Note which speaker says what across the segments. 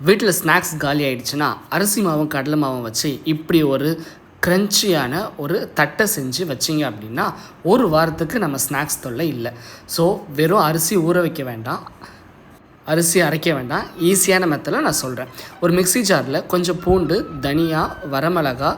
Speaker 1: வீட்டில் ஸ்நாக்ஸ் காலி ஆகிடுச்சுன்னா அரிசி மாவும் கடலை மாவும் வச்சு இப்படி ஒரு க்ரன்ச்சியான ஒரு தட்டை செஞ்சு வச்சிங்க அப்படின்னா ஒரு வாரத்துக்கு நம்ம ஸ்நாக்ஸ் தொல்லை இல்லை. ஸோ வெறும் அரிசி ஊற வைக்க வேண்டாம், அரிசி அரைக்க வேண்டாம், ஈஸியான மெத்தடில் நான் சொல்கிறேன். ஒரு மிக்ஸி ஜாரில் கொஞ்சம் பூண்டு, தனியா, வரமிளகா,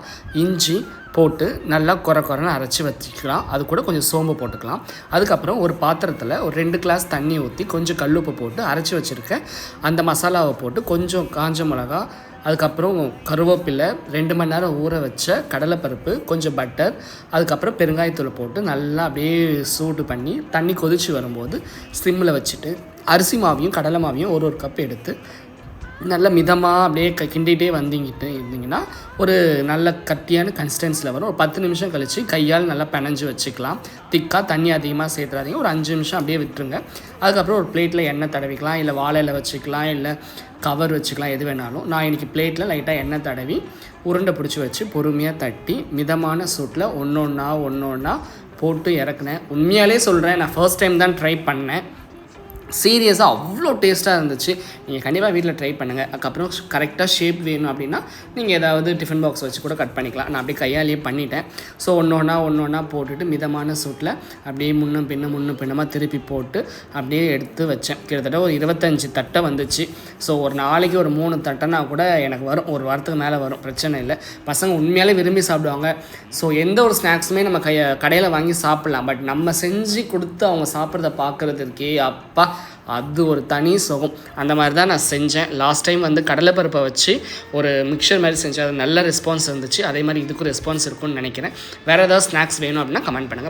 Speaker 1: இஞ்சி போட்டு நல்லா குறைன்னு அரைச்சி வச்சுக்கலாம். அது கூட கொஞ்சம் சோம்பு போட்டுக்கலாம். அதுக்கப்புறம் ஒரு பாத்திரத்தில் ஒரு 2 கிளாஸ் தண்ணி ஊற்றி கொஞ்சம் கல்லுப்பு போட்டு அரைச்சி வச்சுருக்கேன் அந்த மசாலாவை போட்டு கொஞ்சம் காஞ்ச மிளகா, அதுக்கப்புறம் கருவேப்பிலை, 2 மணி நேரம் ஊற வச்ச கடலைப்பருப்பு, கொஞ்சம் பட்டர், அதுக்கப்புறம் பெருங்காயத்தூள் போட்டு நல்லா அப்படியே சூடு பண்ணி தண்ணி கொதித்து வரும்போது ஸ்லிம்மில் வச்சுட்டு அரிசி மாவையும் கடலை மாவையும் ஒரு கப் எடுத்து நல்ல மிதமாக அப்படியே கிண்டிகிட்டே இருந்தீங்கன்னா ஒரு நல்ல கட்டியான கன்சிஸ்டன்சியில் வரும். ஒரு 10 நிமிஷம் கழித்து கையால் நல்லா பிணைஞ்சு வச்சுக்கலாம். திக்காக தண்ணி அதிகமாக சேர்த்துறாதீங்க. ஒரு 5 நிமிஷம் அப்படியே விட்டுருங்க. அதுக்கப்புறம் ஒரு பிளேட்டில் எண்ணெய் தடவிக்கலாம், இல்லை வாழையில் வச்சுக்கலாம், இல்லை கவர் வச்சுக்கலாம், எது வேணாலும். நான் இன்றைக்கி பிளேட்டில் லைட்டாக எண்ணெய் தடவி உருண்டை பிடிச்சி வச்சு பொறுமையாக தட்டி மிதமான சூட்டில் ஒன்றொன்னா போட்டு இறக்குனேன். உண்மையாலே சொல்கிறேன், நான் ஃபர்ஸ்ட் டைம் தான் ட்ரை பண்ணேன். சீரியஸாக அவ்வளோ டேஸ்ட்டாக இருந்துச்சு. நீங்கள் கண்டிப்பாக வீட்டில் ட்ரை பண்ணுங்கள். அதுக்கப்புறம் கரெக்டாக ஷேப் வேணும் அப்படின்னா நீங்கள் ஏதாவது டிஃபன் பாக்ஸ் வச்சு கூட கட் பண்ணிக்கலாம். நான் அப்படியே கையாலேயே பண்ணிட்டேன். ஸோ ஒன்றொன்னா போட்டுட்டு மிதமான சூட்டில் அப்படியே முன்னும் பின்னமாக திருப்பி போட்டு அப்படியே எடுத்து வச்சேன். கிட்டத்தட்ட ஒரு 25 தட்டை வந்துச்சு. ஸோ ஒரு நாளைக்கு ஒரு 3 தட்டைனா கூட எனக்கு வரும், ஒரு வாரத்துக்கு மேலே வரும், பிரச்சனை இல்லை. பசங்க உண்மையாலே விரும்பி சாப்பிடுவாங்க. ஸோ எந்த ஒரு ஸ்நாக்ஸுமே நம்ம கடையில் வாங்கி சாப்பிட்லாம், பட் நம்ம செஞ்சு கொடுத்து அவங்க சாப்பிட்றத பார்க்குறதுக்கே அப்பா அது ஒரு தனி சுகம். அந்த மாதிரி தான் நான் செஞ்சேன். லாஸ்ட் டைம் கடலைப்பருப்பை வச்சு ஒரு மிக்சர் மாதிரி செஞ்சேன். அது நல்ல ரெஸ்பான்ஸ் இருந்துச்சு. அதே மாதிரி இதுக்கும் ரெஸ்பான்ஸ் இருக்கும்னு நினைக்கிறேன். வேறு ஏதாவது ஸ்நாக்ஸ் வேணும் அப்படின்னா கமெண்ட் பண்ணுங்கள்.